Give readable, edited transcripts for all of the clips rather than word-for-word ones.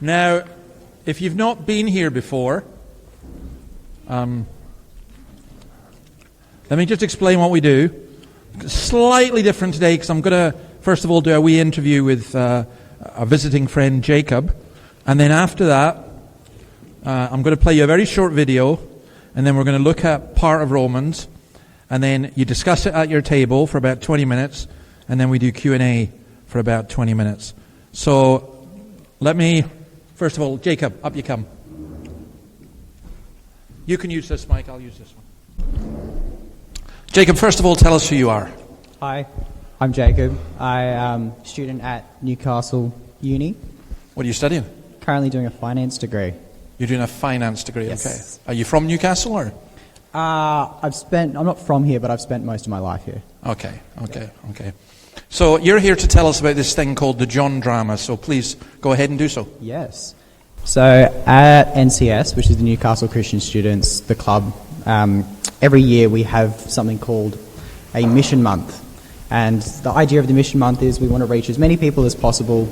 Now, if you've not been here before, let me just explain what we do. Slightly different today because I'm going to, first of all, do a wee interview with a visiting friend, Jacob. And then after that, I'm going to play you a very short video. And then we're going to look at part of Romans. And then you discuss it at your table for about 20 minutes. And then we do Q&A for about 20 minutes. So let me, first of all, Jacob, up you come. You can use this mic, I'll use this one. Jacob, first of all, tell us who you are. Hi, I'm Jacob. I am a student at Newcastle Uni. What are you studying? Currently doing a finance degree. You're doing a finance degree, yes. Okay. Are you from Newcastle or? I'm not from here, but I've spent most of my life here. Okay. So you're here to tell us about this thing called the John drama, so please go ahead and do so. Yes. So at NCS, which is the Newcastle Christian Students, the club, every year we have something called a mission month. And the idea of the mission month is we want to reach as many people as possible.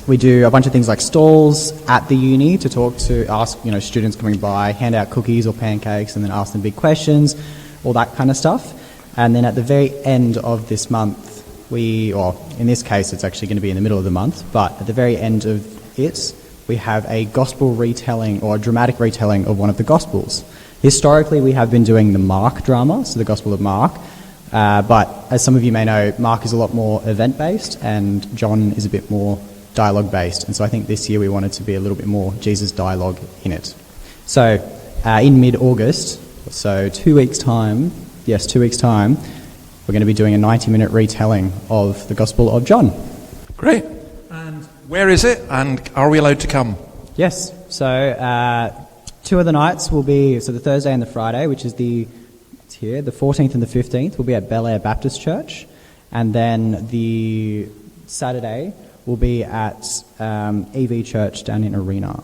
We do a bunch of things like stalls at the uni to ask students coming by, hand out cookies or pancakes, and then ask them big questions, all that kind of stuff. And then at the very end of this month, in this case it's actually going to be in the middle of the month, but at the very end of it, we have a gospel retelling or a dramatic retelling of one of the gospels. Historically, we have been doing the Mark drama, so the Gospel of Mark, but as some of you may know, Mark is a lot more event-based and John is a bit more dialogue-based, and so I think this year we wanted to be a little bit more Jesus dialogue in it. So in mid-August, so 2 weeks' time, we're going to be doing a 90-minute retelling of the Gospel of John. Great. And where is it, and are we allowed to come? Yes. So 2 of the nights will be, so the Thursday and the Friday, which is the 14th and the 15th, will be at Bel Air Baptist Church, and then the Saturday will be at EV Church down in Arena,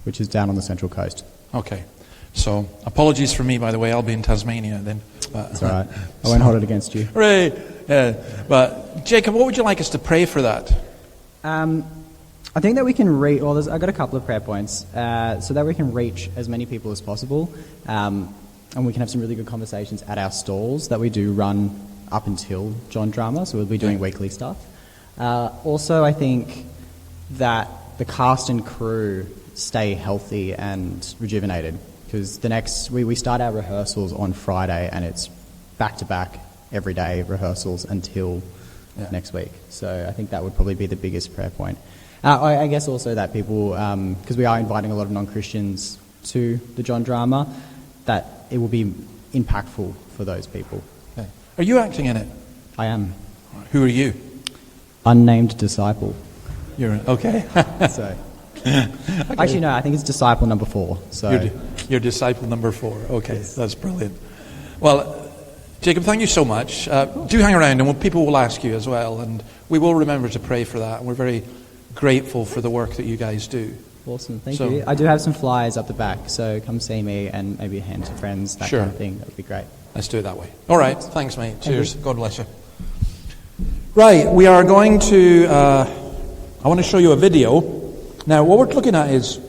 which is down on the Central Coast. Okay. So, apologies for me, by the way. I'll be in Tasmania then. That's all right. I won't hold it against you. Hooray! Yeah. But, Jacob, what would you like us to pray for that? I think that we can I've got a couple of prayer points, so that we can reach as many people as possible, and we can have some really good conversations at our stalls that we do run up until John Drama, so we'll be doing weekly stuff. Also, I think that the cast and crew stay healthy and rejuvenated, because we start our rehearsals on Friday, and it's back-to-back everyday rehearsals until next week. So I think that would probably be the biggest prayer point. I guess also that people, because we are inviting a lot of non-Christians to the John Drama, that it will be impactful for those people. Okay. Are you acting in it? I am. Who are you? Unnamed disciple. You're okay. So, actually, no, I think it's disciple number 4. So you're disciple number 4. Okay, yes. That's brilliant. Well, Jacob, thank you so much. Do hang around, and people will ask you as well, and we will remember to pray for that. And we're very grateful for the work that you guys do. Awesome, thank you. I do have some flyers up the back, so come see me and maybe a hand to friends, that kind of thing. That would be great. Let's do it that way. All right, thanks, mate. Cheers. God bless you. Right, we are going to, I want to show you a video. Now, what we're looking at is,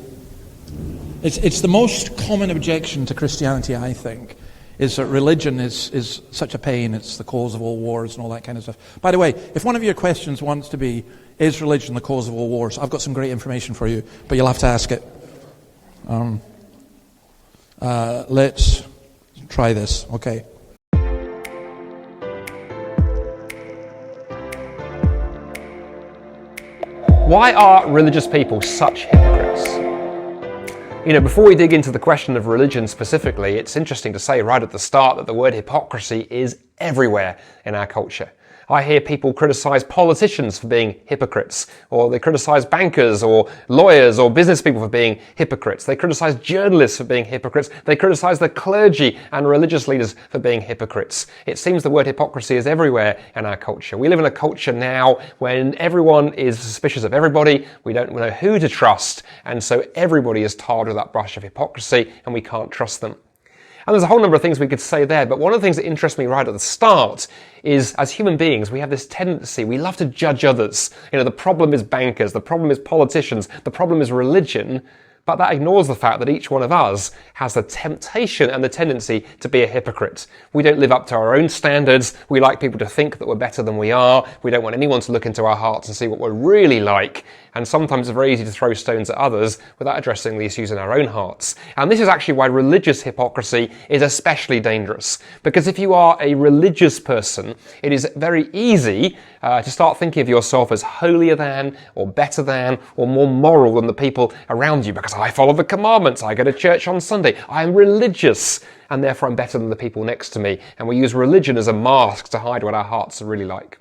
it's the most common objection to Christianity, I think, is that religion is such a pain, it's the cause of all wars and all that kind of stuff. By the way, if one of your questions wants to be, is religion the cause of all wars? I've got some great information for you, but you'll have to ask it. Let's try this, okay? Why are religious people such hypocrites? Before we dig into the question of religion specifically, it's interesting to say right at the start that the word hypocrisy is everywhere in our culture. I hear people criticize politicians for being hypocrites, or they criticize bankers or lawyers or business people for being hypocrites. They criticize journalists for being hypocrites. They criticize the clergy and religious leaders for being hypocrites. It seems the word hypocrisy is everywhere in our culture. We live in a culture now when everyone is suspicious of everybody. We don't know who to trust, and so everybody is tarred with that brush of hypocrisy, and we can't trust them. And there's a whole number of things we could say there, but one of the things that interests me right at the start is, as human beings, we have this tendency, we love to judge others. The problem is bankers, the problem is politicians, the problem is religion, but that ignores the fact that each one of us has the temptation and the tendency to be a hypocrite. We don't live up to our own standards. We like people to think that we're better than we are. We don't want anyone to look into our hearts and see what we're really like. And sometimes it's very easy to throw stones at others without addressing the issues in our own hearts. And this is actually why religious hypocrisy is especially dangerous. Because if you are a religious person, it is very easy to start thinking of yourself as holier than, or better than, or more moral than the people around you. Because I follow the commandments, I go to church on Sunday, I am religious, and therefore I'm better than the people next to me. And we use religion as a mask to hide what our hearts are really like.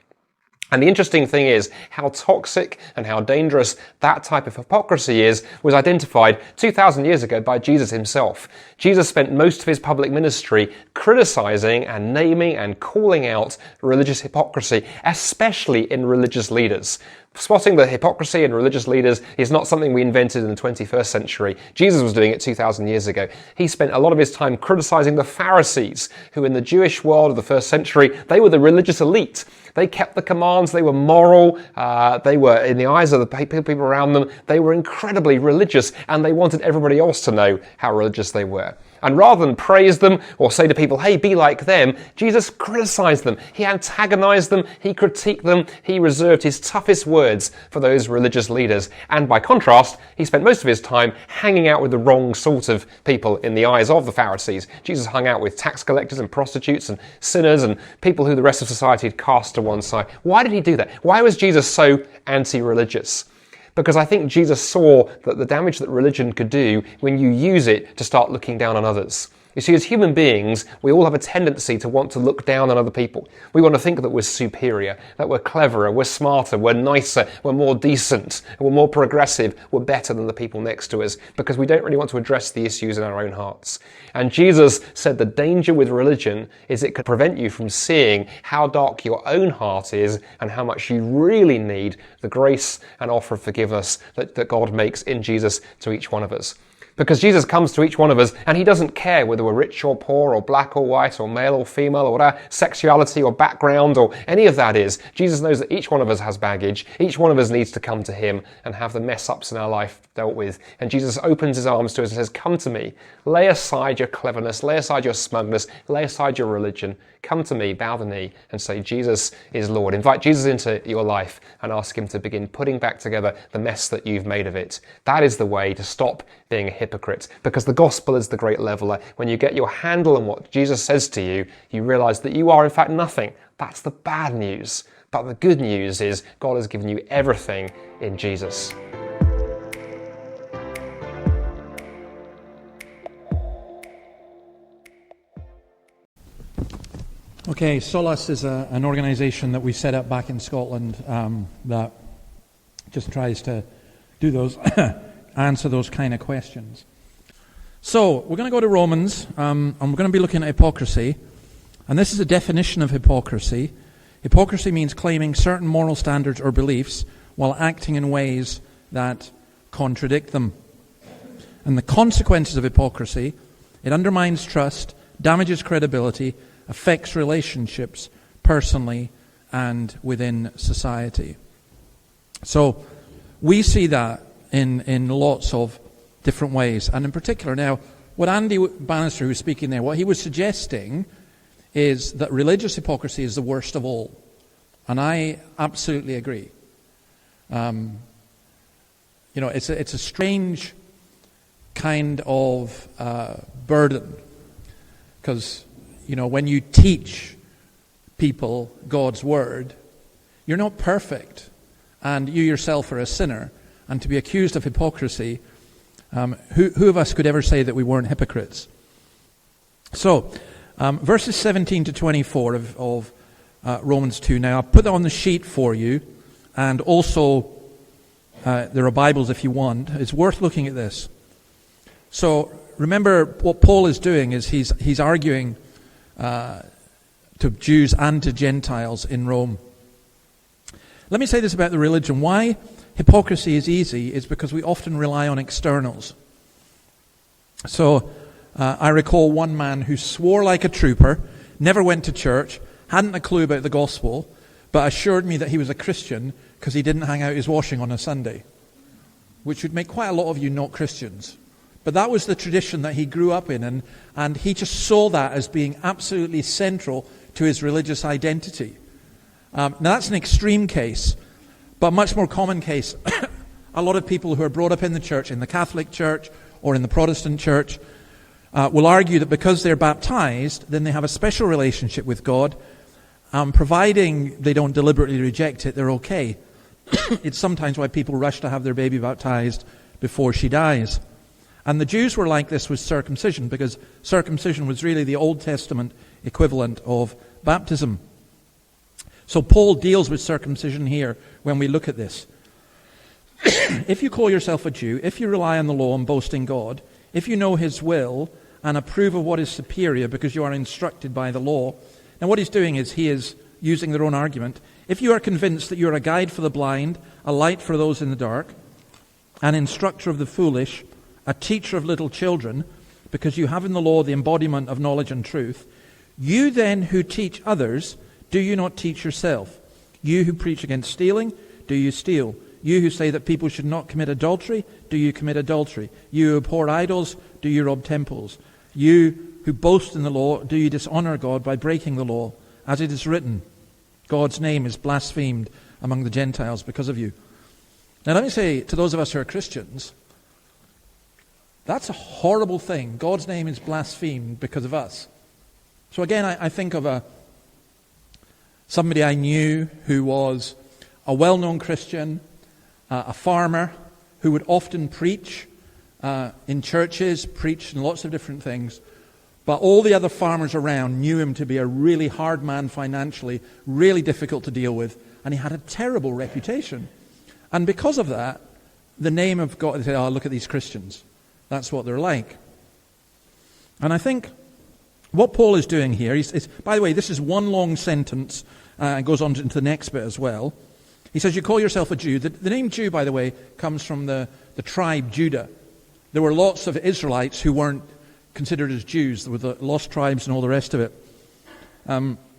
And the interesting thing is how toxic and how dangerous that type of hypocrisy was identified 2,000 years ago by Jesus himself. Jesus spent most of his public ministry criticizing and naming and calling out religious hypocrisy, especially in religious leaders. Spotting the hypocrisy in religious leaders is not something we invented in the 21st century. Jesus was doing it 2,000 years ago. He spent a lot of his time criticizing the Pharisees, who in the Jewish world of the first century, they were the religious elite. They kept the commands, they were moral, they were, in the eyes of the people around them, they were incredibly religious, and they wanted everybody else to know how religious they were. And rather than praise them or say to people, hey, be like them, Jesus criticized them. He antagonized them. He critiqued them. He reserved his toughest words for those religious leaders. And by contrast, he spent most of his time hanging out with the wrong sort of people in the eyes of the Pharisees. Jesus hung out with tax collectors and prostitutes and sinners and people who the rest of society had cast to one side. Why did he do that? Why was Jesus so anti-religious? Because I think Jesus saw that the damage that religion could do when you use it to start looking down on others. You see, as human beings, we all have a tendency to want to look down on other people. We want to think that we're superior, that we're cleverer, we're smarter, we're nicer, we're more decent, we're more progressive, we're better than the people next to us, because we don't really want to address the issues in our own hearts. And Jesus said the danger with religion is it could prevent you from seeing how dark your own heart is and how much you really need the grace and offer of forgiveness that God makes in Jesus to each one of us. Because Jesus comes to each one of us and he doesn't care whether we're rich or poor or black or white or male or female or what our sexuality or background or any of that is. Jesus knows that each one of us has baggage. Each one of us needs to come to him and have the mess ups in our life dealt with. And Jesus opens his arms to us and says, come to me. Lay aside your cleverness. Lay aside your smugness. Lay aside your religion. Come to me, bow the knee and say, Jesus is Lord. Invite Jesus into your life and ask him to begin putting back together the mess that you've made of it. That is the way to stop being a hypocrite, because the gospel is the great leveler. When you get your handle on what Jesus says to you, you realize that you are in fact nothing. That's the bad news. But the good news is God has given you everything in Jesus. Okay, Solas is an organization that we set up back in Scotland that just tries to do those, answer those kind of questions. So, we're going to go to Romans, and we're going to be looking at hypocrisy. And this is a definition of hypocrisy. Hypocrisy means claiming certain moral standards or beliefs while acting in ways that contradict them. And the consequences of hypocrisy, it undermines trust, damages credibility, affects relationships personally and within society. So we see that in lots of different ways. And in particular now, what Andy Bannister, who was speaking there, what he was suggesting is that religious hypocrisy is the worst of all. And I absolutely agree. It's a strange kind of burden, because when you teach people God's word, you're not perfect, and you yourself are a sinner. And to be accused of hypocrisy, who of us could ever say that we weren't hypocrites? So, verses 17 to 24 of Romans 2. Now, I'll put that on the sheet for you, and also there are Bibles if you want. It's worth looking at this. So, remember what Paul is doing is he's arguing to Jews and to Gentiles in Rome. Let me say this about the religion. Why hypocrisy is easy is because we often rely on externals. So, I recall one man who swore like a trooper, never went to church, hadn't a clue about the gospel, but assured me that he was a Christian because he didn't hang out his washing on a Sunday, which would make quite a lot of you not Christians. But that was the tradition that he grew up in, and he just saw that as being absolutely central to his religious identity. Now that's an extreme case, but a much more common case. A lot of people who are brought up in the church, in the Catholic Church or in the Protestant Church, will argue that because they're baptized, then they have a special relationship with God. Providing they don't deliberately reject it, they're okay. It's sometimes why people rush to have their baby baptized before she dies. And the Jews were like this with circumcision, because circumcision was really the Old Testament equivalent of baptism. So Paul deals with circumcision here when we look at this. If you call yourself a Jew, if you rely on the law and boast in God, if you know his will and approve of what is superior because you are instructed by the law. Now what he's doing is he is using their own argument. If you are convinced that you are a guide for the blind, a light for those in the dark, an instructor of the foolish, a teacher of little children, because you have in the law the embodiment of knowledge and truth, you then who teach others, do you not teach yourself? You who preach against stealing, do you steal? You who say that people should not commit adultery, do you commit adultery? You who abhor idols, do you rob temples? You who boast in the law, do you dishonor God by breaking the law? As it is written, God's name is blasphemed among the Gentiles because of you. Now let me say to those of us who are Christians, that's a horrible thing. God's name is blasphemed because of us. So again, I think of somebody I knew who was a well-known Christian, a farmer who would often preach in churches, preach in lots of different things. But all the other farmers around knew him to be a really hard man financially, really difficult to deal with, and he had a terrible reputation. And because of that, the name of God, they said, oh, look at these Christians. That's what they're like. And I think what Paul is doing here, by the way, this is one long sentence, and goes on into the next bit as well. He says, you call yourself a Jew. The name Jew, by the way, comes from the tribe Judah. There were lots of Israelites who weren't considered as Jews. There were the lost tribes and all the rest of it.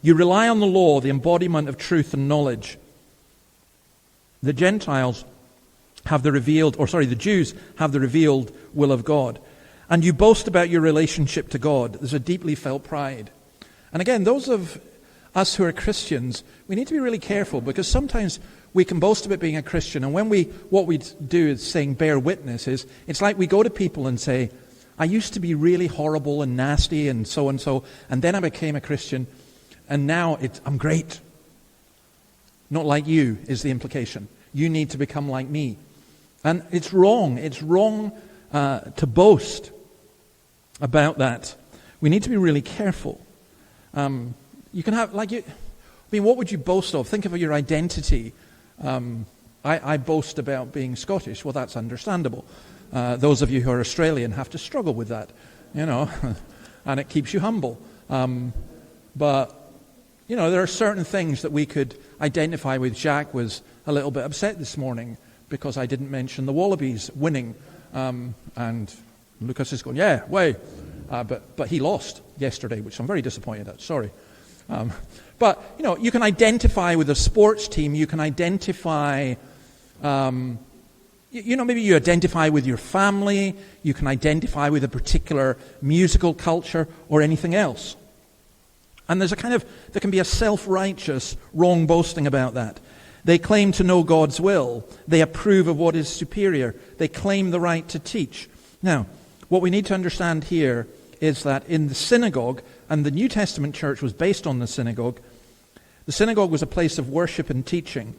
You rely on the law, the embodiment of truth and knowledge. The Gentiles have the Jews have the revealed will of God. And you boast about your relationship to God. There's a deeply felt pride. And again, those of us who are Christians, we need to be really careful, because sometimes we can boast about being a Christian, and what we do is saying bear witness is, it's like we go to people and say, I used to be really horrible and nasty and so, and then I became a Christian, and now I'm great. Not like you is the implication. You need to become like me. And it's wrong. It's wrong to boast about that. We need to be really careful. You can have, what would you boast of? Think of your identity. I boast about being Scottish. Well, that's understandable. Those of you who are Australian have to struggle with that, and it keeps you humble. But, there are certain things that we could identify with. Jacques was a little bit upset this morning because I didn't mention the Wallabies winning. And Lucas is going, yeah, way. But he lost yesterday, which I'm very disappointed at. Sorry. But, you can identify with a sports team. You can identify, maybe you identify with your family. You can identify with a particular musical culture or anything else. And there can be a self-righteous wrong boasting about that. They claim to know God's will. They approve of what is superior. They claim the right to teach. Now, what we need to understand here is that in the synagogue, and the New Testament church was based on the synagogue was a place of worship and teaching.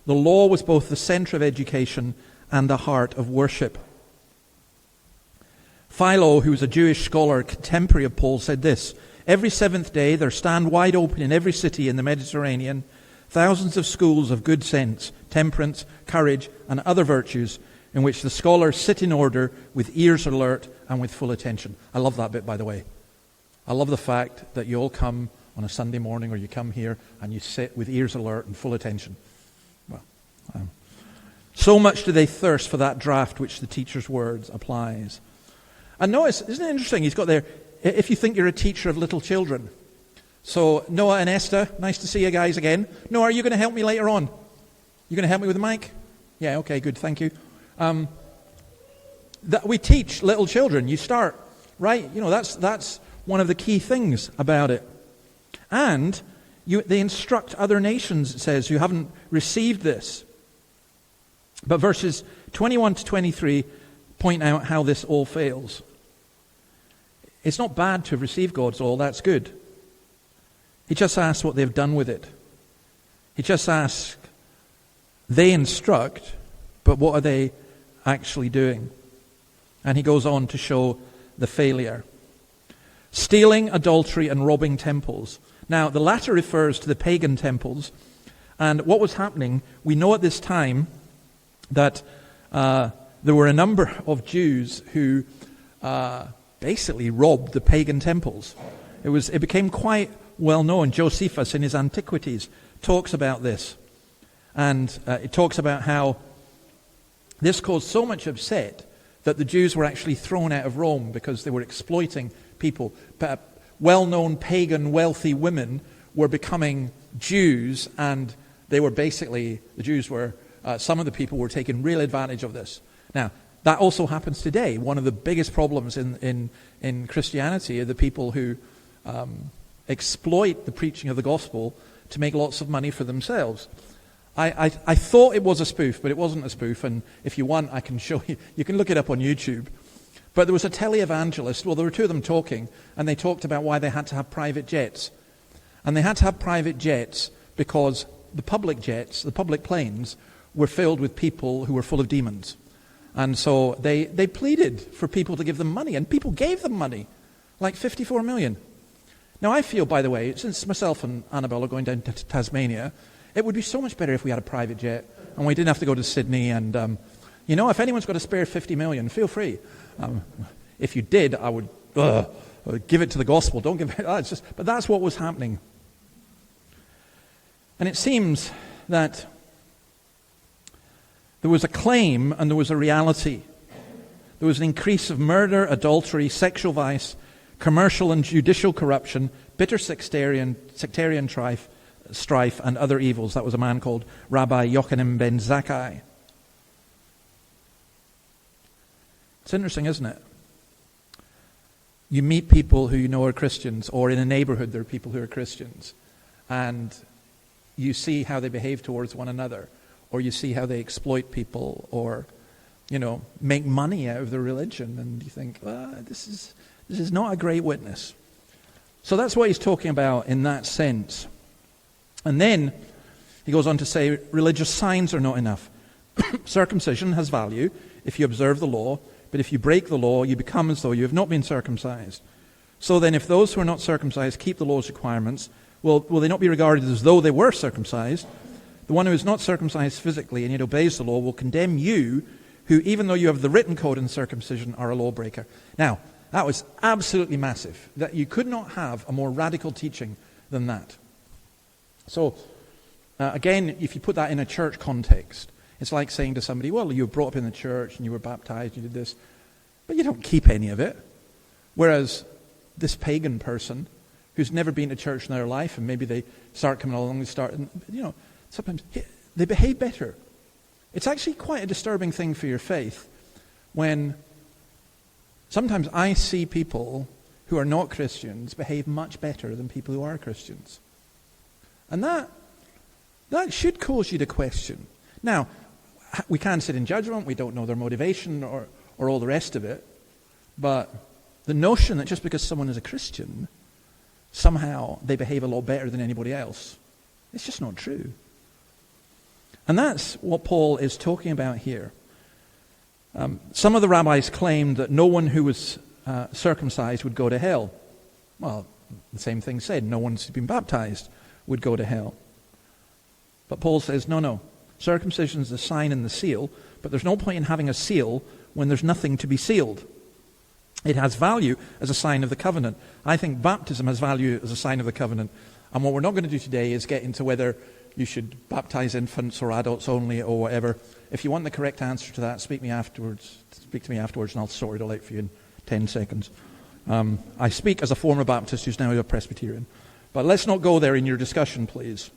The law was both the center of education and the heart of worship. Philo, who was a Jewish scholar, contemporary of Paul, said this: every seventh day there stand wide open in every city in the Mediterranean thousands of schools of good sense, temperance, courage, and other virtues, in which the scholars sit in order with ears alert and with full attention. I love that bit, by the way. I love the fact that you all come on a Sunday morning, or you come here and you sit with ears alert and full attention. Well, so much do they thirst for that draft which the teacher's words applies. And notice, isn't it interesting? He's got there, if you think you're a teacher of little children. So Noah and Esther, nice to see you guys again. Noah, are you going to help me later on? You going to help me with the mic? Yeah, okay, good, thank you. That we teach little children. You start, right? That's one of the key things about it. And they instruct other nations, it says, who haven't received this. But verses 21 to 23 point out how this all fails. It's not bad to have received God's law, that's good. He just asks what they've done with it. He just asks, they instruct, but what are they actually doing? And he goes on to show the failure. Stealing, adultery, and robbing temples. Now, the latter refers to the pagan temples. And what was happening, we know at this time that there were a number of Jews who basically robbed the pagan temples. It became quite well known. Josephus, in his Antiquities, talks about this. And it talks about how this caused so much upset that the Jews were actually thrown out of Rome because they were exploiting people. Well-known pagan wealthy women were becoming Jews, and they were basically, the Jews were, some of the people were taking real advantage of this. Now, that also happens today. One of the biggest problems in Christianity are the people who exploit the preaching of the gospel to make lots of money for themselves. I thought it was a spoof, but it wasn't a spoof, and if you want, I can show you. You can look it up on YouTube. But there was a televangelist, well, there were two of them talking, and they talked about why they had to have private jets. And they had to have private jets because the public jets, the public planes, were filled with people who were full of demons. And so they pleaded for people to give them money, and people gave them money, like 54 million. Now I feel, by the way, since myself and Annabelle are going down to Tasmania, it would be so much better if we had a private jet, and we didn't have to go to Sydney, and if anyone's got a spare 50 million, feel free. If you did, I would give it to the gospel. Don't give it. But that's what was happening. And it seems that there was a claim and there was a reality. There was an increase of murder, adultery, sexual vice, commercial and judicial corruption, bitter sectarian strife, and other evils. That was a man called Rabbi Yochanan ben Zakkai. It's interesting, isn't it? You meet people who you know are Christians, or in a neighborhood there are people who are Christians, and you see how they behave towards one another, or you see how they exploit people, or make money out of their religion, and you think, this is not a great witness. So that's what he's talking about in that sense. And then he goes on to say, religious signs are not enough. Circumcision has value if you observe the law, but if you break the law, you become as though you have not been circumcised. So then if those who are not circumcised keep the law's requirements, will they not be regarded as though they were circumcised? The one who is not circumcised physically and yet obeys the law will condemn you, who, even though you have the written code in circumcision, are a lawbreaker. Now, that was absolutely massive. That you could not have a more radical teaching than that. So, again, if you put that in a church context, it's like saying to somebody, well, you were brought up in the church and you were baptized, you did this, but you don't keep any of it. Whereas this pagan person who's never been to church in their life, and maybe they start coming along, sometimes they behave better. It's actually quite a disturbing thing for your faith when sometimes I see people who are not Christians behave much better than people who are Christians. And that should cause you to question. Now, we can't sit in judgment, we don't know their motivation or all the rest of it, but the notion that just because someone is a Christian, somehow they behave a lot better than anybody else, it's just not true. And that's what Paul is talking about here. Some of the rabbis claimed that no one who was circumcised would go to hell. Well, the same thing said, no one who's been baptized would go to hell. But Paul says, no. Circumcision is the sign and the seal, but there's no point in having a seal when there's nothing to be sealed. It has value as a sign of the covenant. I think baptism has value as a sign of the covenant. And what we're not going to do today is get into whether you should baptize infants or adults only or whatever. If you want the correct answer to that, speak to me afterwards and I'll sort it all out for you and 10 seconds. I speak as a former Baptist who's now a Presbyterian. But let's not go there in your discussion, please.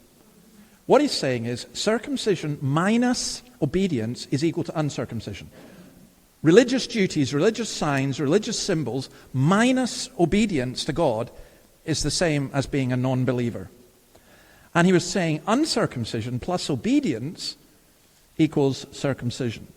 What he's saying is circumcision minus obedience is equal to uncircumcision. Religious duties, religious signs, religious symbols minus obedience to God is the same as being a non-believer. And he was saying uncircumcision plus obedience equals circumcision.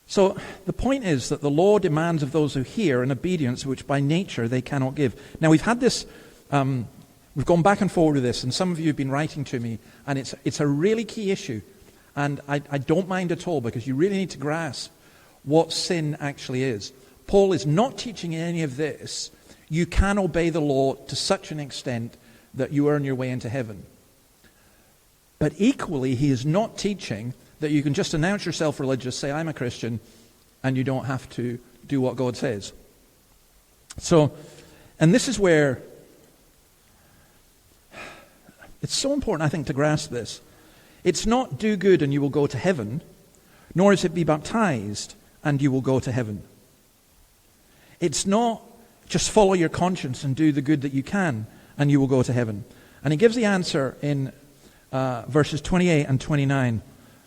So the point is that the law demands of those who hear an obedience which by nature they cannot give. Now we've had this, we've gone back and forward with this, and some of you have been writing to me, and it's a really key issue. And I don't mind at all, because you really need to grasp what sin actually is. Paul is not teaching in any of this. You can obey the law to such an extent that you earn your way into heaven. But equally, he is not teaching that you can just announce yourself religious, say, I'm a Christian, and you don't have to do what God says. So, and this is where it's so important, I think, to grasp this. It's not do good and you will go to heaven, nor is it be baptized and you will go to heaven. It's not just follow your conscience and do the good that you can and you will go to heaven. And he gives the answer in verses 28 and 29.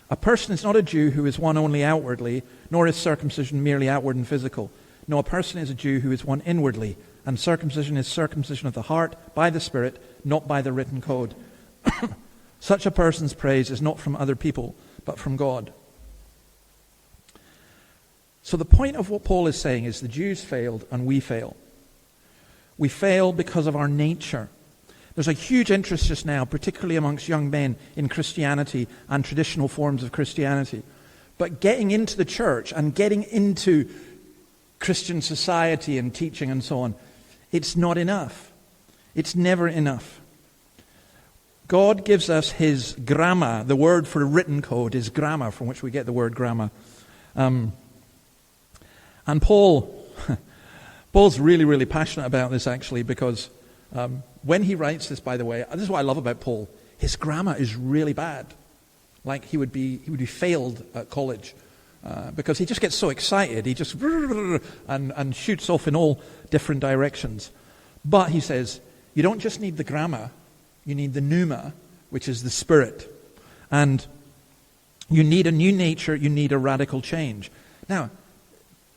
A person is not a Jew who is one only outwardly, nor is circumcision merely outward and physical. No, a person is a Jew who is one inwardly, and circumcision is circumcision of the heart by the Spirit, not by the written code. Such a person's praise is not from other people, but from God. So the point of what Paul is saying is the Jews failed and we fail. We fail because of our nature. There's a huge interest just now, particularly amongst young men, in Christianity and traditional forms of Christianity. But getting into the church and getting into Christian society and teaching and so on, it's not enough. It's never enough. God gives us his grammar. The word for written code is grammar, from which we get the word grammar. And Paul's really, really passionate about this, actually, because when he writes this, by the way, this is what I love about Paul. His grammar is really bad. Like he would be failed at college because he just gets so excited. He just and shoots off in all different directions. But he says, you don't just need the grammar. You need the pneuma, which is the spirit. And you need a new nature. You need a radical change. Now,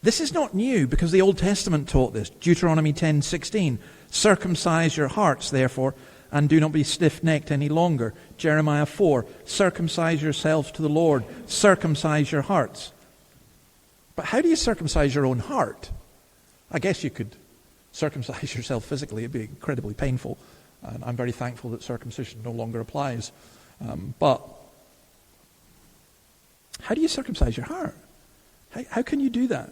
this is not new because the Old Testament taught this. Deuteronomy 10:16. Circumcise your hearts, therefore, and do not be stiff-necked any longer. Jeremiah 4. Circumcise yourselves to the Lord. Circumcise your hearts. But how do you circumcise your own heart? I guess you could circumcise yourself physically. It'd be incredibly painful. And I'm very thankful that circumcision no longer applies. But how do you circumcise your heart? How can you do that?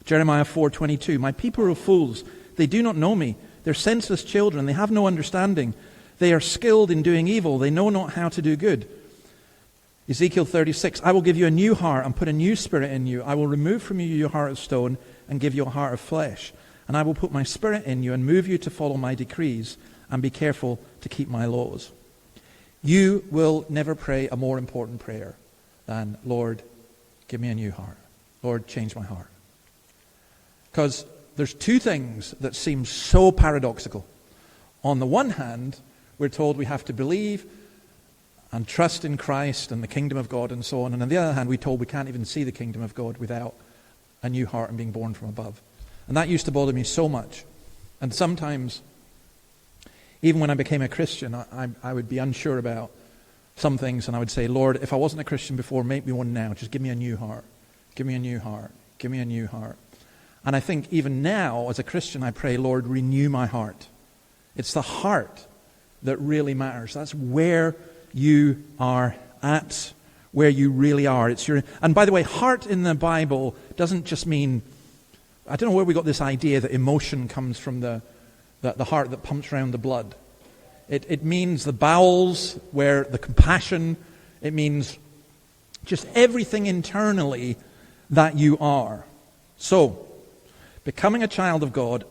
Jeremiah 4:22. My people are fools. They do not know me. They're senseless children. They have no understanding. They are skilled in doing evil. They know not how to do good. Ezekiel 36. I will give you a new heart and put a new spirit in you. I will remove from you your heart of stone and give you a heart of flesh. And I will put my spirit in you and move you to follow my decrees and be careful to keep my laws. You will never pray a more important prayer than, Lord, give me a new heart. Lord, change my heart. Because there's two things that seem so paradoxical. On the one hand, we're told we have to believe and trust in Christ and the kingdom of God and so on. And on the other hand, we're told we can't even see the kingdom of God without a new heart and being born from above. And that used to bother me so much. And sometimes, even when I became a Christian, I would be unsure about some things. And I would say, Lord, if I wasn't a Christian before, make me one now. Just give me a new heart. Give me a new heart. Give me a new heart. And I think even now, as a Christian, I pray, Lord, renew my heart. It's the heart that really matters. That's where you are at, where you really are. And by the way, heart in the Bible doesn't just mean, I don't know where we got this idea that emotion comes from the heart that pumps around the blood. It means the bowels, where the compassion, it means just everything internally that you are. So, becoming a child of God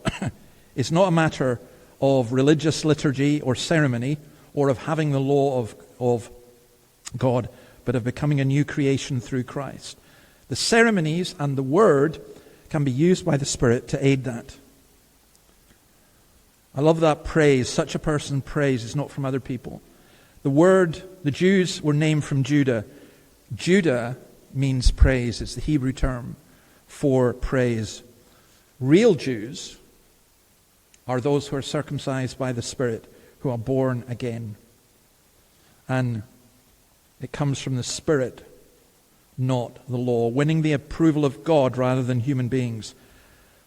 is not a matter of religious liturgy or ceremony or of having the law of God, but of becoming a new creation through Christ. The ceremonies and the word can be used by the Spirit to aid that. I love that praise. Such a person prays is not from other people. The word, the Jews were named from Judah. Judah means praise. It's the Hebrew term for praise. Real Jews are those who are circumcised by the Spirit, who are born again. And it comes from the Spirit, not the law, winning the approval of God rather than human beings.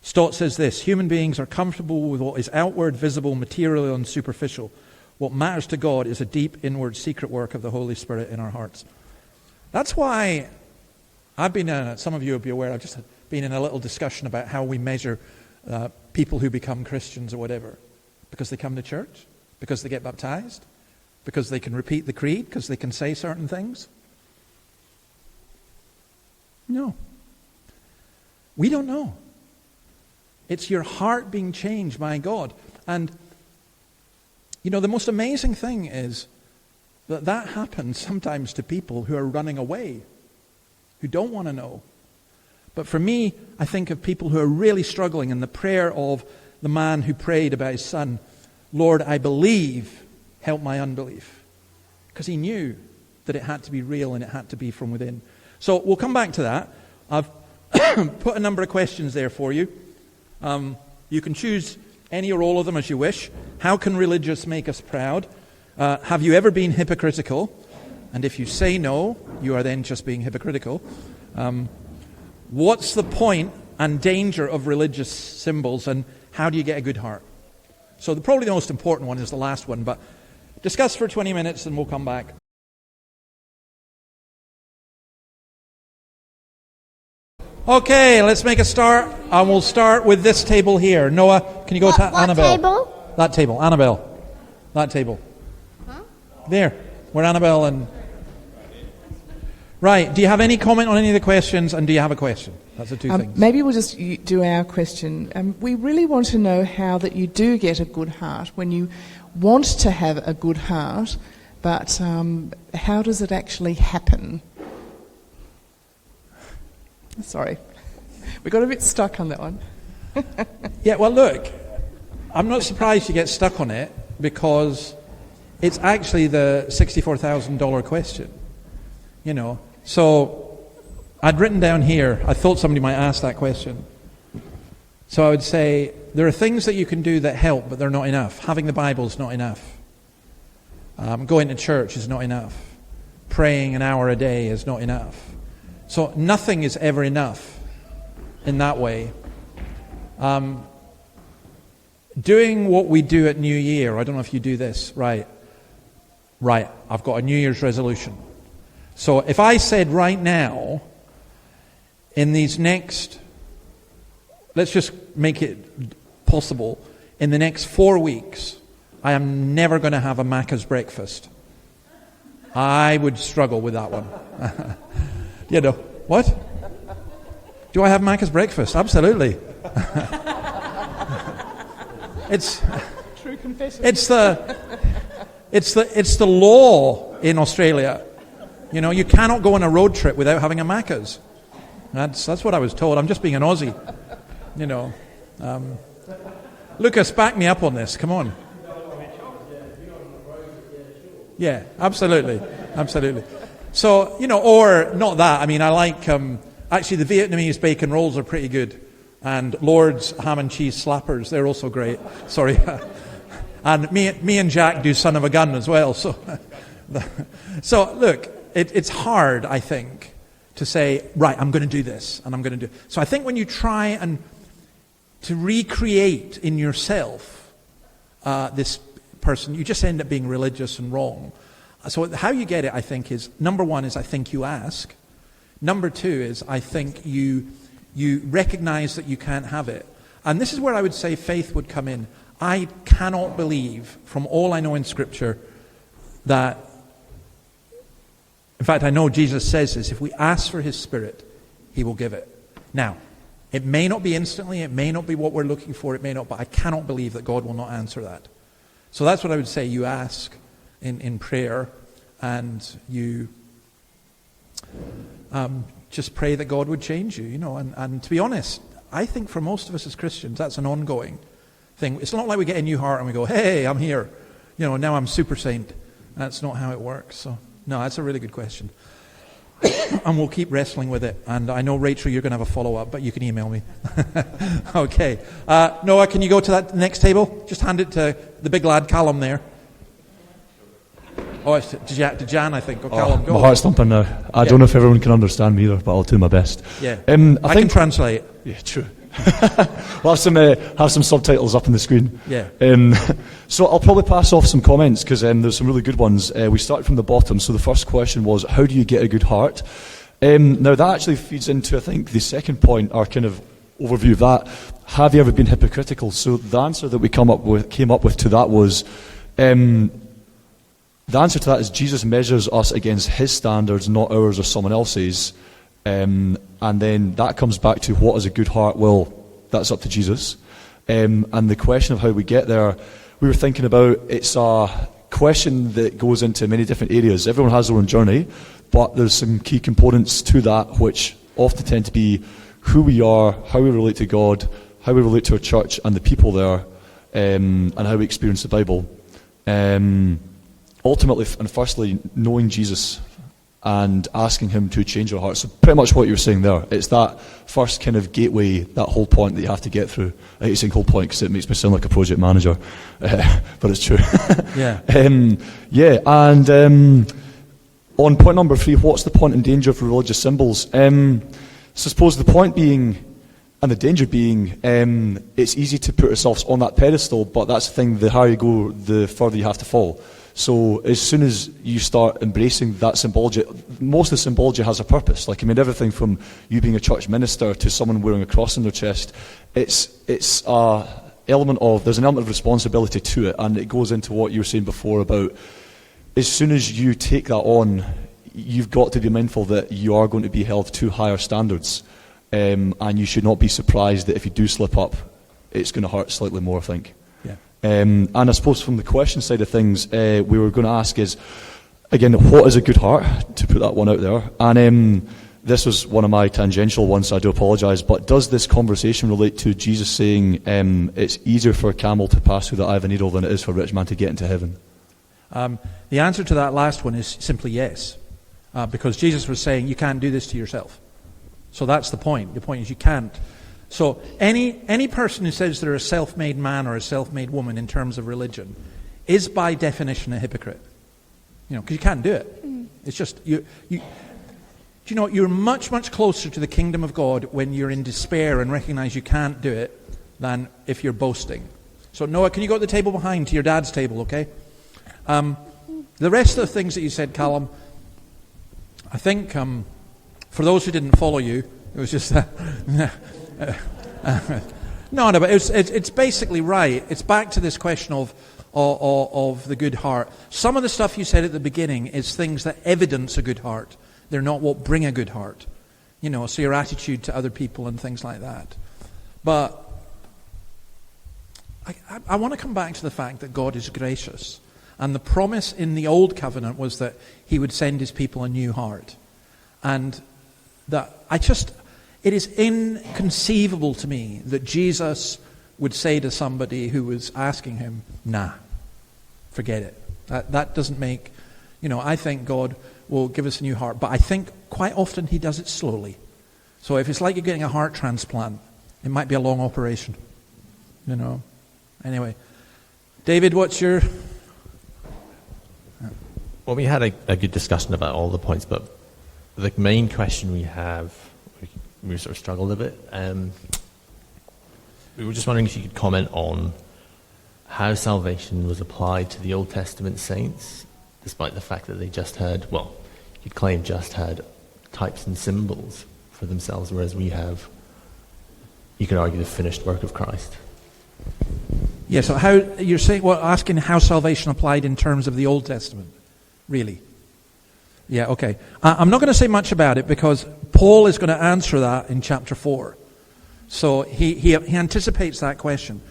Stott says this: human beings are comfortable with what is outward, visible, material, and superficial. What matters to God is a deep, inward, secret work of the Holy Spirit in our hearts. That's why I've been, some of you will be aware, I've just been in a little discussion about how we measure people who become Christians or whatever. Because they come to church? Because they get baptized? Because they can repeat the creed? Because they can say certain things? No. We don't know. It's your heart being changed by God. And, you know, the most amazing thing is that happens sometimes to people who are running away, who don't want to know. But for me, I think of people who are really struggling, in the prayer of the man who prayed about his son, Lord, I believe, help my unbelief. Because he knew that it had to be real and it had to be from within. So we'll come back to that. I've put a number of questions there for you. You can choose any or all of them as you wish. How can religious make us proud? Have you ever been hypocritical? And if you say no, you are then just being hypocritical. What's the point and danger of religious symbols, and how do you get a good heart? So probably the most important one is the last one, but discuss for 20 minutes and we'll come back. Okay, let's make a start, and we'll start with this table here. Noah, can you go to Annabelle? What table? That table, Annabelle. That table. Huh? There, where Annabelle and... Right, do you have any comment on any of the questions, and do you have a question? That's the two things. Maybe we'll just do our question. We really want to know how that you do get a good heart, when you want to have a good heart, but how does it actually happen? Sorry, we got a bit stuck on that one. Yeah, well, look, I'm not surprised you get stuck on it, because it's actually the $64,000 question, you know. So I'd written down here, I thought somebody might ask that question. So I would say, there are things that you can do that help, but they're not enough. Having the Bible is not enough. Going to church is not enough. Praying an hour a day is not enough. So nothing is ever enough in that way. Doing what we do at New Year, I don't know if you do this, right, I've got a New Year's resolution. So if I said right now, in these next, let's just make it possible, in the next 4 weeks, I am never going to have a Macca's breakfast. I would struggle with that one. You know, what? Do I have Macca's breakfast? Absolutely. It's True confession. it's the law in Australia. You know, you cannot go on a road trip without having a Macca's. That's what I was told. I'm just being an Aussie. You know. Lucas, back me up on this. Come on. Yeah, absolutely. Absolutely. So, you know, or not that. I mean, I like, actually the Vietnamese bacon rolls are pretty good. And Lord's ham and cheese slappers, they're also great. Sorry. And me and Jack do Son of a Gun as well. So, look, it's hard, I think, to say, right, I'm going to do this, and I'm going to do. So I think when you try and to recreate in yourself this person, you just end up being religious and wrong. So how you get it, I think, is, number one is I think you ask. Number two is I think you recognize that you can't have it. And this is where I would say faith would come in. I cannot believe, from all I know in Scripture, that, in fact, I know Jesus says this, if we ask for His Spirit, He will give it. Now, it may not be instantly, it may not be what we're looking for, it may not, but I cannot believe that God will not answer that. So that's what I would say. You ask in prayer, and you just pray that God would change you, and to be honest, I think for most of us as Christians, that's an ongoing thing. It's not like we get a new heart and we go, hey, I'm here, now I'm super saint. That's not how it works. So, no, that's a really good question. And we'll keep wrestling with it. And I know, Rachel, you're going to have a follow-up, but you can email me. Okay. Noah, can you go to that next table? Just hand it to the big lad, Callum, there. Oh, it's to Jan, I think. Or Callum, go. My heart's thumping now. I don't know if everyone can understand me either, but I'll do my best. Yeah. I can translate. Yeah, true. We'll have some subtitles up on the screen. Yeah. So I'll probably pass off some comments because there's some really good ones. We started from the bottom. So the first question was, how do you get a good heart? Now that actually feeds into, I think, the second point, our kind of overview of that. Have you ever been hypocritical? So the answer that we came up with to that was, the answer to that is Jesus measures us against his standards, not ours or someone else's. And then that comes back to what is a good heart? Well, that's up to Jesus. And the question of how we get there, we were thinking about, it's a question that goes into many different areas. Everyone has their own journey, but there's some key components to that which often tend to be who we are, how we relate to God, how we relate to our church and the people there, and how we experience the Bible. Ultimately, and firstly, knowing Jesus and asking him to change our hearts. So pretty much what you're saying there. It's that first kind of gateway, that whole point that you have to get through. I hate saying whole point because it makes me sound like a project manager, but it's true. Yeah. On point number 3, what's the point and danger of religious symbols? So I suppose the point being, and the danger being, it's easy to put ourselves on that pedestal, but that's the thing, the higher you go, the further you have to fall. So as soon as you start embracing that symbology, most of the symbology has a purpose. Everything from you being a church minister to someone wearing a cross on their chest, there's an element of responsibility to it, and it goes into what you were saying before about as soon as you take that on, you've got to be mindful that you are going to be held to higher standards, and you should not be surprised that if you do slip up, it's going to hurt slightly more, I think. And I suppose from the question side of things, we were going to ask is, again, what is a good heart? To put that one out there. And this was one of my tangential ones, so I do apologise, but does this conversation relate to Jesus saying it's easier for a camel to pass through the eye of a needle than it is for a rich man to get into heaven? The answer to that last one is simply yes, because Jesus was saying you can't do this to yourself. So that's the point. The point is you can't. So any person who says they're a self-made man or a self-made woman in terms of religion is by definition a hypocrite. Because you can't do it. It's just you're much, much closer to the kingdom of God when you're in despair and recognize you can't do it than if you're boasting. So Noah, can you go to the table behind, to your dad's table, okay? The rest of the things that you said, Callum, I think for those who didn't follow you, it was just no, but it's basically right. It's back to this question of the good heart. Some of the stuff you said at the beginning is things that evidence a good heart. They're not what bring a good heart. So your attitude to other people and things like that. But I want to come back to the fact that God is gracious. And the promise in the old covenant was that he would send his people a new heart. And that it is inconceivable to me that Jesus would say to somebody who was asking him, nah, forget it. That doesn't make, I think God will give us a new heart. But I think quite often he does it slowly. So if it's like you're getting a heart transplant, it might be a long operation. Anyway, David, what's your... Well, we had a good discussion about all the points, but the main question we sort of struggled a bit. We were just wondering if you could comment on how salvation was applied to the Old Testament saints, despite the fact that they you'd claim just had types and symbols for themselves, whereas we have, you could argue, the finished work of Christ. Yeah, so how you're saying, asking how salvation applied in terms of the Old Testament, really? Yeah, okay. I'm not going to say much about it because Paul is going to answer that in chapter 4. So he anticipates that question.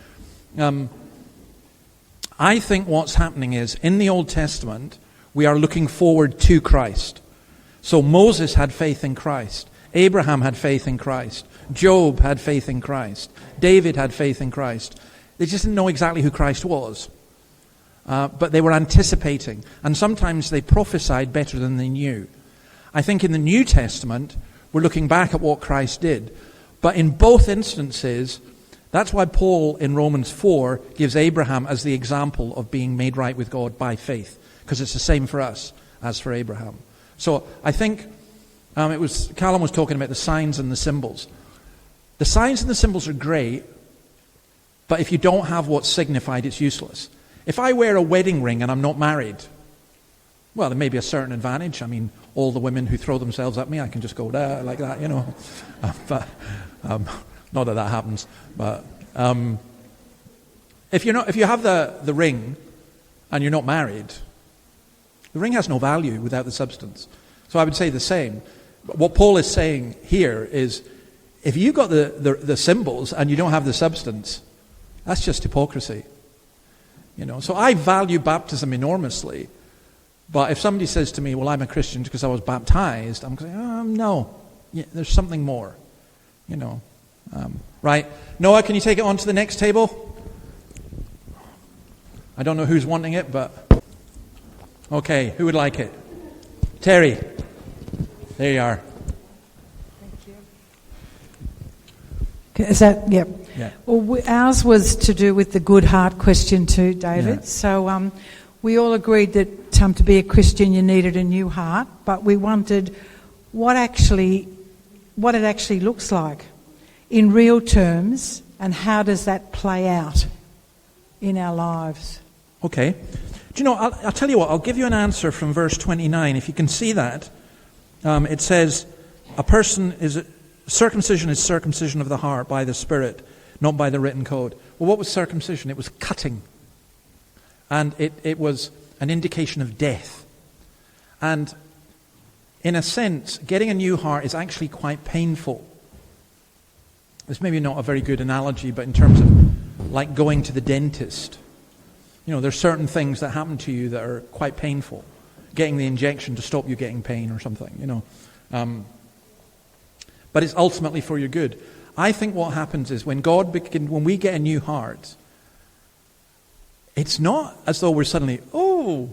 I think what's happening is, in the Old Testament, we are looking forward to Christ. So Moses had faith in Christ. Abraham had faith in Christ. Job had faith in Christ. David had faith in Christ. They just didn't know exactly who Christ was. But they were anticipating. And sometimes they prophesied better than they knew. I think in the New Testament, we're looking back at what Christ did. But in both instances, that's why Paul in Romans 4 gives Abraham as the example of being made right with God by faith. Because it's the same for us as for Abraham. So I think Callum was talking about the signs and the symbols. The signs and the symbols are great, but if you don't have what's signified, it's useless. If I wear a wedding ring and I'm not married, well, there may be a certain advantage. I mean, all the women who throw themselves at me, I can just go like that, you know. But not that happens. But if you have the ring and you're not married, the ring has no value without the substance. So I would say the same. What Paul is saying here is, if you got the symbols and you don't have the substance, that's just hypocrisy. You know. So I value baptism enormously. But if somebody says to me, well, I'm a Christian because I was baptized, I'm going, no, yeah, there's something more. You know. Right. Noah, can you take it on to the next table? I don't know who's wanting it, but okay, who would like it? Terry. There you are. Thank you. Is that, yep. Yeah. Well, ours was to do with the good heart question too, David. Yeah. So we all agreed that to be a Christian you needed a new heart, but we wondered what it actually looks like in real terms, and how does that play out in our lives? Okay. Do you know, I'll tell you what, I'll give you an answer from verse 29. If you can see that, it says, circumcision is circumcision of the heart by the Spirit, not by the written code. Well, what was circumcision? It was cutting. And it was an indication of death. And in a sense, getting a new heart is actually quite painful. It's maybe not a very good analogy, but in terms of like going to the dentist. You know, there's certain things that happen to you that are quite painful. Getting the injection to stop you getting pain or something, you know. But it's ultimately for your good. I think what happens is when we get a new heart, it's not as though we're suddenly, whoa,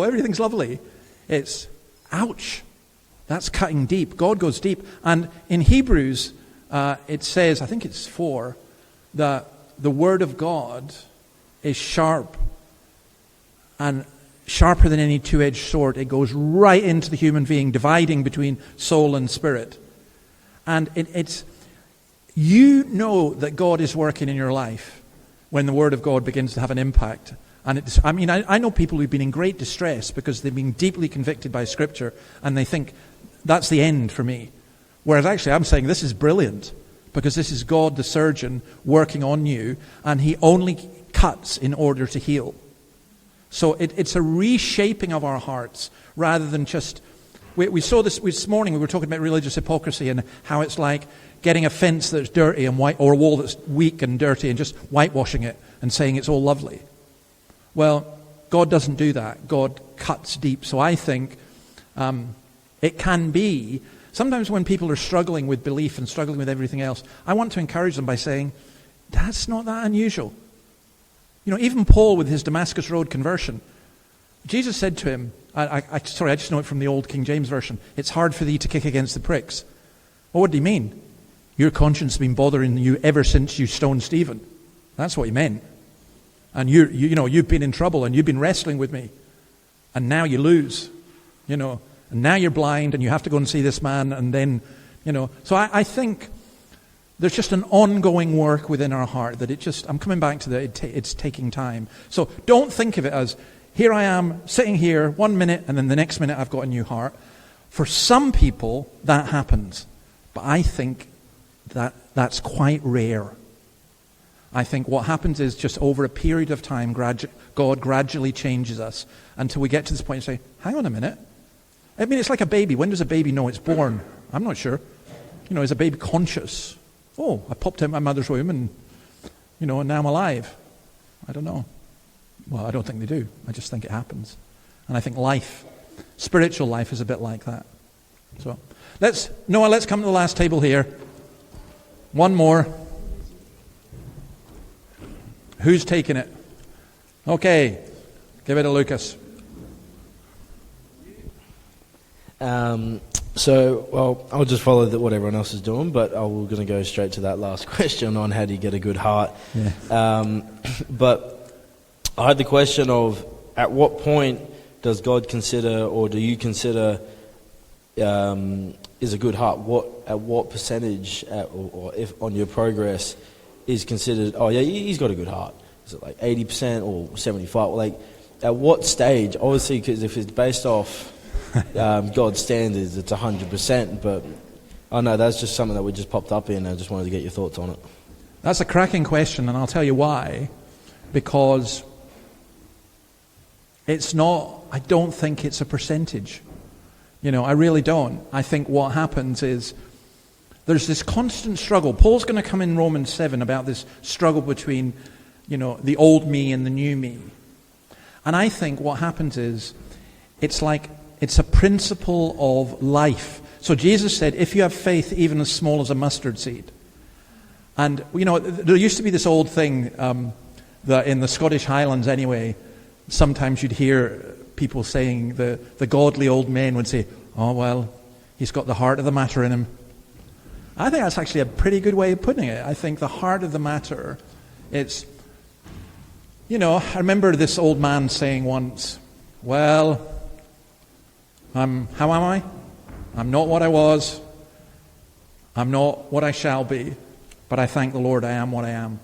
everything's lovely. It's, ouch, that's cutting deep. God goes deep. And in Hebrews, it says, I think it's 4, that the Word of God is sharp and sharper than any two-edged sword. It goes right into the human being, dividing between soul and spirit. And you know that God is working in your life when the Word of God begins to have an impact. And I know people who've been in great distress because they've been deeply convicted by Scripture and they think, that's the end for me. Whereas actually I'm saying this is brilliant because this is God the surgeon working on you, and He only cuts in order to heal. So it's a reshaping of our hearts rather than just... We saw this morning, we were talking about religious hypocrisy and how it's like getting a fence that's dirty and white, or a wall that's weak and dirty, and just whitewashing it and saying it's all lovely. Well, God doesn't do that. God cuts deep. So I think it can be... Sometimes when people are struggling with belief and struggling with everything else, I want to encourage them by saying, that's not that unusual. You know, even Paul with his Damascus Road conversion, Jesus said to him, I just know it from the old King James Version, it's hard for thee to kick against the pricks. Well, what did he mean? Your conscience has been bothering you ever since you stoned Stephen. That's what he meant. And you've been in trouble and you've been wrestling with me. And now you lose, you know. And now you're blind and you have to go and see this man, and then, you know. So I think there's just an ongoing work within our heart that I'm coming back to it's taking time. So don't think of it as, here I am sitting here 1 minute and then the next minute I've got a new heart. For some people that happens, but I think that's quite rare. I think what happens is just over a period of time, God gradually changes us until we get to this point and say, hang on a minute. I mean, it's like a baby. When does a baby know it's born? I'm not sure. You know, is a baby conscious? Oh, I popped out my mother's womb and, you know, and now I'm alive. I don't know. Well, I don't think they do. I just think it happens. And I think spiritual life is a bit like that. So let's come to the last table here. One more. Who's taking it? Okay, give it to Lucas. I'll just follow what everyone else is doing, but I'm going to go straight to that last question on how do you get a good heart. Yeah. But I had the question of, at what point does God consider, or do you consider, is a good heart? At what percentage, or if on your progress, is considered, oh yeah, he's got a good heart? Is it like 80% or 75%? Like, at what stage? Obviously, because if it's based off God's standards, it's 100%. But I know that's just something that we just popped up in. I just wanted to get your thoughts on it. That's a cracking question, and I'll tell you why. Because it's not. I don't think it's a percentage. I really don't. I think what happens is there's this constant struggle. Paul's going to come in Romans 7 about this struggle between, the old me and the new me. And I think what happens is it's a principle of life. So Jesus said, if you have faith even as small as a mustard seed. And, there used to be this old thing that in the Scottish Highlands anyway, sometimes you'd hear people saying, the godly old men would say, oh, well, he's got the heart of the matter in him. I think that's actually a pretty good way of putting it. I think the heart of the matter, it's, I remember this old man saying once, well, how am I? I'm not what I was. I'm not what I shall be. But I thank the Lord I am what I am.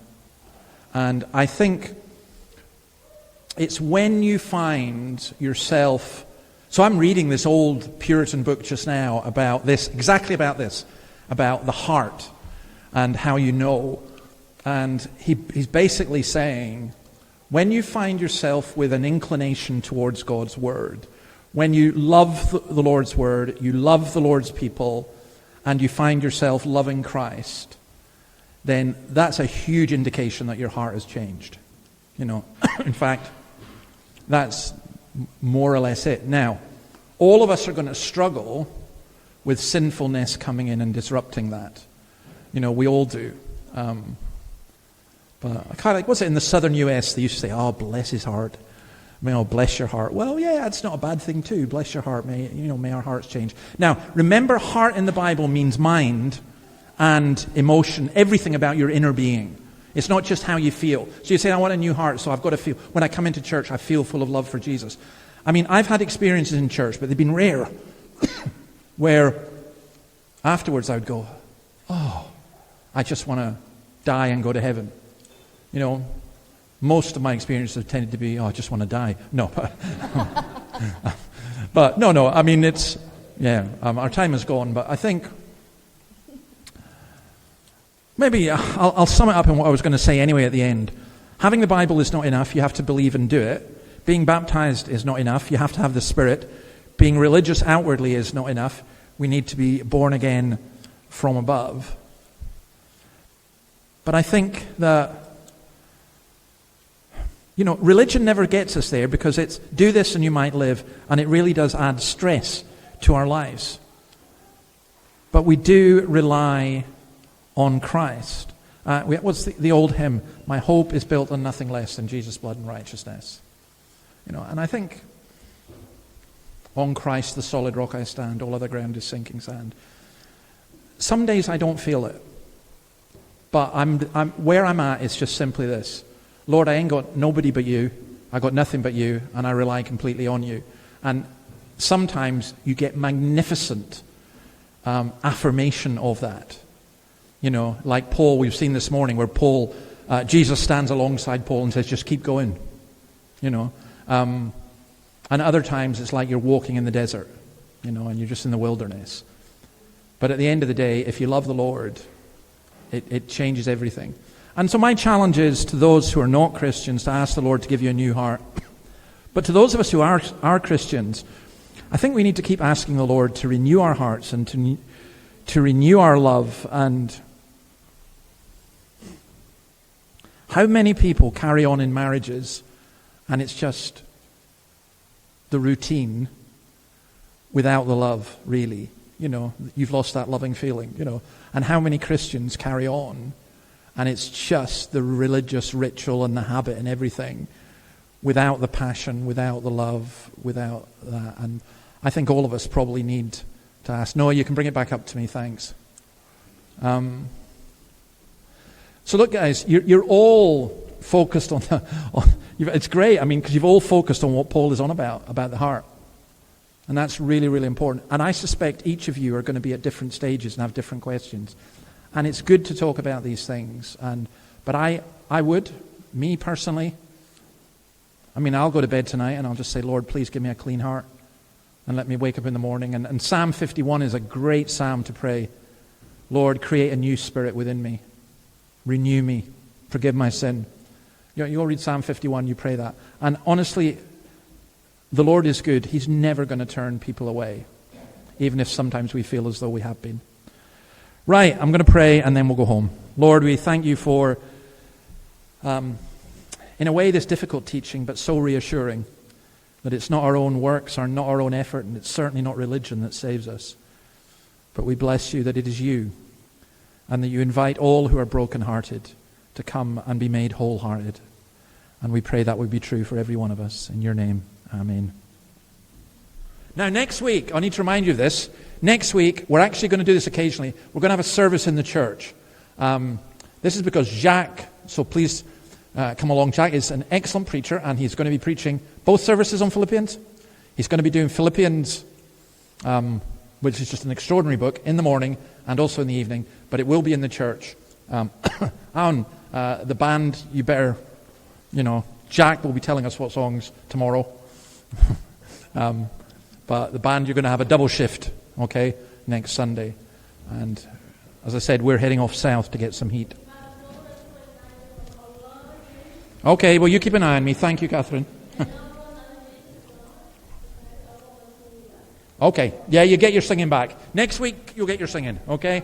And I think it's when you find yourself. So I'm reading this old Puritan book just now about this, about the heart and how you know. And he's basically saying, when you find yourself with an inclination towards God's word, when you love the Lord's word, you love the Lord's people, and you find yourself loving Christ, then that's a huge indication that your heart has changed. In fact, that's more or less it. Now, all of us are going to struggle with sinfulness coming in and disrupting that. We all do. But I kind of like, what's it in the southern US? They used to say, oh, bless his heart. Bless your heart. Well, yeah, it's not a bad thing too. Bless your heart. May our hearts change. Now, remember, heart in the Bible means mind and emotion, everything about your inner being. It's not just how you feel. So you say, I want a new heart, so I've got to feel. When I come into church, I feel full of love for Jesus. I've had experiences in church, but they've been rare, where afterwards I would go, oh, I just want to die and go to heaven. Most of my experiences have tended to be, oh, I just want to die. No, but no. It's, our time is gone, but I think maybe I'll sum it up in what I was going to say anyway at the end. Having the Bible is not enough. You have to believe and do it. Being baptized is not enough. You have to have the Spirit. Being religious outwardly is not enough. We need to be born again from above. But I think that, religion never gets us there, because it's do this and you might live, and it really does add stress to our lives. But we do rely on Christ. What's the old hymn? My hope is built on nothing less than Jesus' blood and righteousness. And I think on Christ, the solid rock I stand, all other ground is sinking sand. Some days I don't feel it, but I'm where I'm at is just simply this: Lord, I ain't got nobody but you. I got nothing but you, and I rely completely on you. And sometimes you get magnificent affirmation of that. Like Paul, we've seen this morning, where Paul, Jesus stands alongside Paul and says, just keep going. And other times it's like you're walking in the desert, and you're just in the wilderness. But at the end of the day, if you love the Lord, it changes everything. And so my challenge is to those who are not Christians to ask the Lord to give you a new heart. But to those of us who are Christians, I think we need to keep asking the Lord to renew our hearts and to renew our love. And how many people carry on in marriages and it's just the routine without the love, really? you've lost that loving feeling, And how many Christians carry on, and it's just the religious ritual and the habit and everything, without the passion, without the love, without that. And I think all of us probably need to ask. Noah, you can bring it back up to me, thanks. So look, guys, you're all focused on it's great, because you've all focused on what Paul is on about the heart. And that's really, really important. And I suspect each of you are going to be at different stages and have different questions. And it's good to talk about these things. But I would, me personally, I'll go to bed tonight and I'll just say, Lord, please give me a clean heart and let me wake up in the morning. And Psalm 51 is a great psalm to pray. Lord, create a new spirit within me. Renew me. Forgive my sin. You'll read Psalm 51, you pray that. And honestly, the Lord is good. He's never going to turn people away, even if sometimes we feel as though we have been. Right, I'm going to pray and then we'll go home. Lord, we thank you for, in a way, this difficult teaching, but so reassuring that it's not our own works or not our own effort, and it's certainly not religion that saves us. But we bless you that it is you, and that you invite all who are brokenhearted to come and be made wholehearted. And we pray that would be true for every one of us. In your name, amen. Now, next week, I need to remind you of this. Next week, we're actually going to do this occasionally. We're going to have a service in the church. This is because Jacques, so please come along. Jacques is an excellent preacher, and he's going to be preaching both services on Philippians. He's going to be doing Philippians, which is just an extraordinary book, in the morning and also in the evening, but it will be in the church. The band, you better, Jack will be telling us what songs tomorrow. But the band, you're going to have a double shift, okay, next Sunday. And as I said, we're heading off south to get some heat. Okay, well, you keep an eye on me. Thank you, Catherine. Okay, yeah, you get your singing back. Next week, you'll get your singing, okay?